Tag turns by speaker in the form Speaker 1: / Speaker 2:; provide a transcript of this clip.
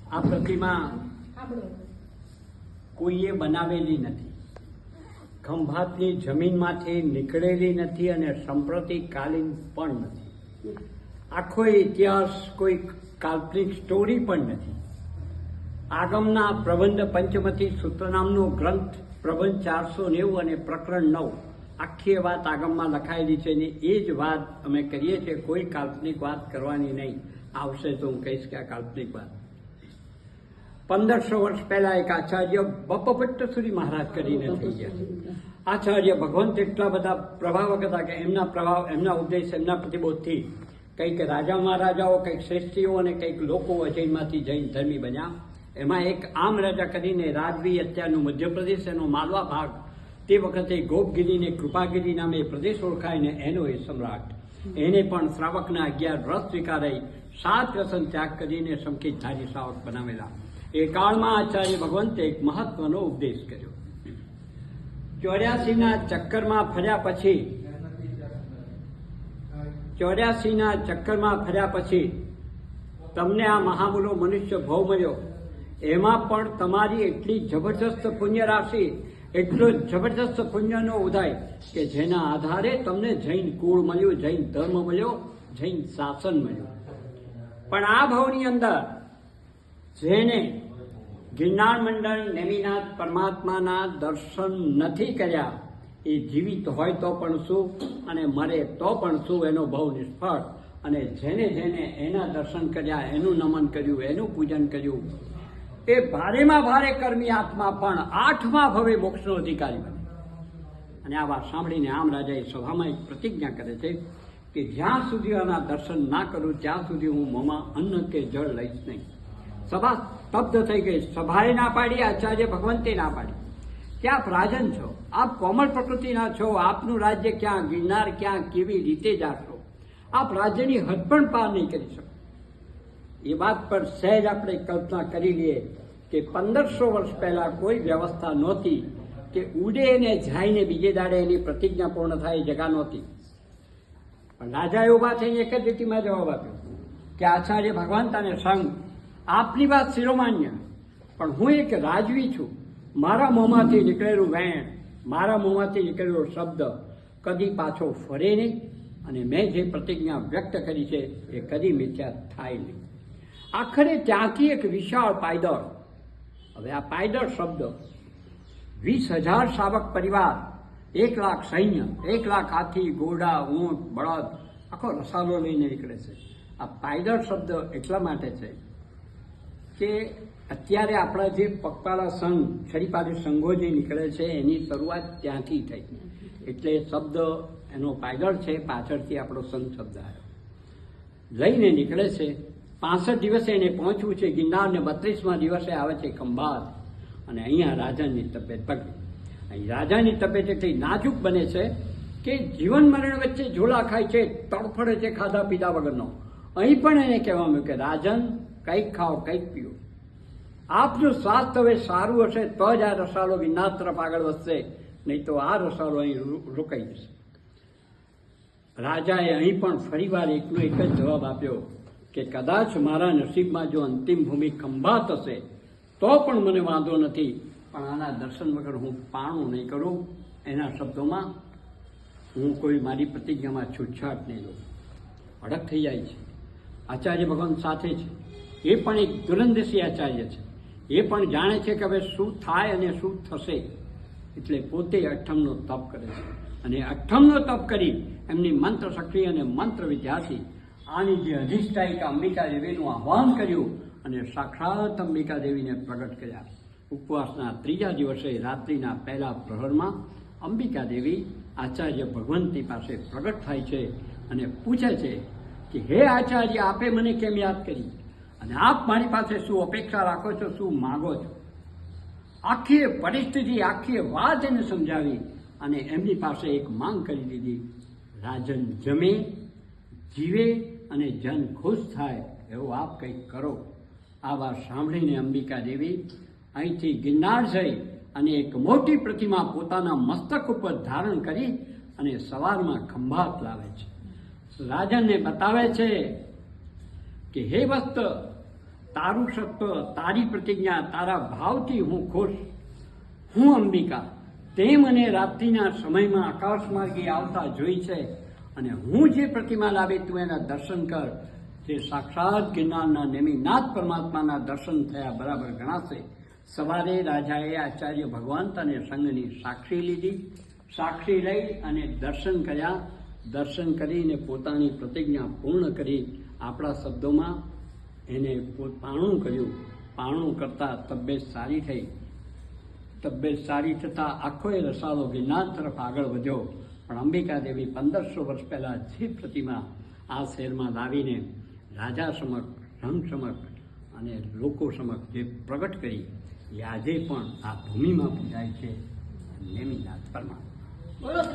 Speaker 1: આ પ્રતિમા કોઈએ બનાવેલી નથી, ખંભાતની જમીનમાંથી નીકળેલી નથી અને સાંપ્રતિકાલીન પણ નથી. આખો ઇતિહાસ કોઈ કાલ્પનિક સ્ટોરી પણ નથી. આગમના પ્રબંધ પંચમતી સૂત્ર નામનો ગ્રંથ પ્રબંધ 490 અને પ્રકરણ 9 આખી વાત આગમમાં લખાયેલી છે ને એ જ વાત અમે કરીએ છીએ. કોઈ કાલ્પનિક વાત કરવાની નહીં. આવશે તો હું કહીશ કે આ કાલ્પનિક વાત 1500 વર્ષ પહેલા એક આચાર્ય બપ્પભટ્ટસુરી મહારાજ કરીને થઈ ગયા. આચાર્ય ભગવંત એટલા બધા પ્રભાવક હતા કે એમના પ્રભાવ, એમના ઉપદેશ, એમના પ્રતિબોધથી કંઈક રાજા મહારાજાઓ, કંઈક શ્રેષ્ઠીઓ અને કંઈક લોકો અજયમાંથી જૈન ધર્મી બન્યા. એમાં એક આમ રાજા કરીને રાજવી, અત્યારનું મધ્યપ્રદેશ, એનો માલવા ભાગ, તે વખતે ગોપગીરી ને કૃપાગીરી નામે પ્રદેશ ઓળખાય ને એનો એ સમ્રાટ. એને પણ શ્રાવકના 11 વ્રત સ્વીકારાઈ 7 વ્યસન ત્યાગ કરીને સંકિતધારી શ્રાવક બનાવેલા. એ કાળમાં આચાર્ય ભગવંતે એક મહત્વનો ઉપદેશ કર્યો. 84ના ચક્કરમાં ફર્યા પછી તમને આ મહામૂલો મનુષ્ય ભાવ મળ્યો. એમાં પણ તમારી એટલી જબરજસ્ત પુણ્ય રાશિ, એટલો જબરજસ્ત પુણ્યનો ઉદય કે જેના આધારે તમને જૈન કુળ મળ્યું, જૈન ધર્મ મળ્યો, જૈન શાસન મળ્યું. પણ આ ભાવની અંદર જેને ગિરનાર મંડળ નેમિનાથ પરમાત્માના દર્શન નથી કર્યા એ જીવિત હોય તો પણ શું અને મરે તો પણ શું, એનો ભાવ નિષ્ફળ. અને જેને જેને એના દર્શન કર્યા, એનું નમન કર્યું, એનું પૂજન કર્યું, એ ભારેમાં ભારે કર્મી આત્મા પણ 8મા ભવે મોક્ષનો અધિકારી બને. અને આ વાત સાંભળીને આમ રાજાએ સભામાં એક પ્રતિજ્ઞા કરે છે કે જ્યાં સુધી આના દર્શન ના કરું ત્યાં સુધી હું મોંમાં અન્ન કે જળ લઈશ નહીં. સભા સ્તબ્ધ થઈ ગઈ. સભાએ ના પાડી, આચાર્ય ભગવંતે ના પાડી કે આપ રાજન છો, આપ કોમળ પ્રકૃતિના છો, આપનું રાજ્ય ક્યાં, ગિરનાર ક્યાં, કેવી રીતે જાશો, આપ રાજ્યની હદ પણ પાર નહીં કરી શકો. એ વાત પર સહેજ આપણે કલ્પના કરી લઈએ કે 1500 વર્ષ પહેલા કોઈ વ્યવસ્થા નહોતી કે ઉડે ને જાયને બીજે દાડે એની પ્રતિજ્ઞા પૂર્ણ થાય, જગા નહોતી. પણ રાજાએ ઉભા થઈને એક જ રીતિમાં જવાબ આપ્યો કે આચાર્ય ભગવાન અને સંઘ, આપની વાત શિરોમાન્ય, પણ હું એક રાજવી છું. મારા મોંમાંથી નીકળેલું વેણ, મારા મોંમાંથી નીકળેલો શબ્દ કદી પાછો ફરે નહીં અને મેં જે પ્રતિજ્ઞા વ્યક્ત કરી છે એ કદી મિથ્યા થાય નહીં. આખરે ત્યાંથી એક વિશાળ પાયદળ, હવે આ પાયદળ શબ્દ 20,000 શાવક પરિવાર, 1 લાખ સૈન્ય, 1 લાખ હાથી, ઘોડા, ઊંટ, બળદ, આખો રસાલો લઈને નીકળે છે. આ પાયદળ શબ્દ એટલા માટે છે કે અત્યારે આપણા જે પગપાળા સંઘ, છડીપાડી સંઘો જે નીકળે છે એની શરૂઆત ત્યાંથી થઈ. એટલે શબ્દ એનો પાયદળ છે, પાછળથી આપણો સંઘ શબ્દ આવ્યો. લઈને નીકળે છે. 65 દિવસે એને પહોંચવું છે ગિરનાર ને 32મા દિવસે આવે છે ખંભાત. અને અહીંયા રાજાની તબિયત બગડી. અહીં રાજાની તબિયત એટલી નાજુક બને છે કે જીવન મરણ વચ્ચે ઝોલા ખાય છે, તડફડે છે ખાધા પીધા વગરનો. અહીં પણ એને કહેવામાં કે રાજન, કંઈક ખાઓ, કંઈક પીઓ. આપનું સ્વાસ્થ્ય હવે સારું હશે તો જ આ રસાલો ગિરનાર તરફ આગળ વધશે, નહીં તો આ રસાલો અહીં રોકાઈ જશે. રાજાએ અહીં પણ ફરીવાર એકનો એક જ જવાબ આપ્યો કે કદાચ મારા નસીબમાં જો અંતિમ ભૂમિ ખંભાત હશે તો પણ મને વાંધો નથી, પણ આના દર્શન વગર હું પાણું નહીં કરું. એના શબ્દોમાં હું કોઈ મારી પ્રતિજ્ઞામાં છૂટછાટ નહીં લઉં. અડગ થઈ જાય છે. આચાર્ય ભગવાન સાથે છે. એ પણ એક દુરંદેશી આચાર્ય છે. એ પણ જાણે છે કે હવે શું થાય અને શું થશે. એટલે પોતે 8મનો તપ કરે છે. અને 8મનો તપ કરી એમની મંત્ર શક્તિ અને મંત્ર વિદ્યાથી આની જે અધિષ્ઠાયિકા અંબિકા દેવીનું આહ્વાન કર્યું અને સાક્ષાત અંબિકા દેવીને પ્રગટ કર્યા. ઉપવાસના 3જા દિવસે રાત્રિના પહેલા પ્રહરમાં અંબિકા દેવી આચાર્ય ભગવંતી પાસે પ્રગટ થાય છે અને પૂછે છે કે હે આચાર્ય, આપે મને કેમ યાદ કરી અને આપ મારી પાસે શું અપેક્ષા રાખો છો, શું માગો છો? આખી પરિસ્થિતિ, આખી વાત એને સમજાવી અને એમની પાસે એક માંગ કરી દીધી. રાજન જમે, જીવે અને જન ખુશ થાય એવું આપ કંઈક કરો. આ વાત સાંભળીને અંબિકા દેવી અહીંથી ગિરનાર જઈ અને એક મોટી પ્રતિમા પોતાના મસ્તક ઉપર ધારણ કરી અને સવારમાં ખંભાત લાવે છે. રાજનને બતાવે છે કે હે વસ્ત, તારું સત્વ, તારી પ્રતિજ્ઞા, તારા ભાવથી હું ખુશ. હું અંબિકા, તે મને રાત્રિના સમયમાં આકાશ માર્ગે આવતા જોઈ છે, અને હું જે પ્રતિમા લાવી તું એના દર્શન કર. તે સાક્ષાત ગિરનારના નેમિનાથ પરમાત્માના દર્શન થયા બરાબર ગણાશે. સવારે રાજાએ આચાર્ય ભગવંત અને સંઘની સાક્ષી લીધી. સાક્ષી લઈ અને દર્શન કર્યા. દર્શન કરીને પોતાની પ્રતિજ્ઞા પૂર્ણ કરી. આપણા શબ્દોમાં એને પારણું કર્યું. પારણું કરતા તબિયત સારી થઈ. તબિયત સારી થતાં આખો એ રસાલો ગિરનાર તરફ આગળ વધ્યો. પણ અંબિકા દેવી 1500 વર્ષ પહેલાં જે પ્રતિમા આ શહેરમાં લાવીને રાજા સમક્ષ, રંગ સમક્ષ અને લોકો સમક્ષ જે પ્રગટ કરી, એ આજે પણ આ ભૂમિમાં પૂજાય છે નેમિનાથ પરમાત્મા.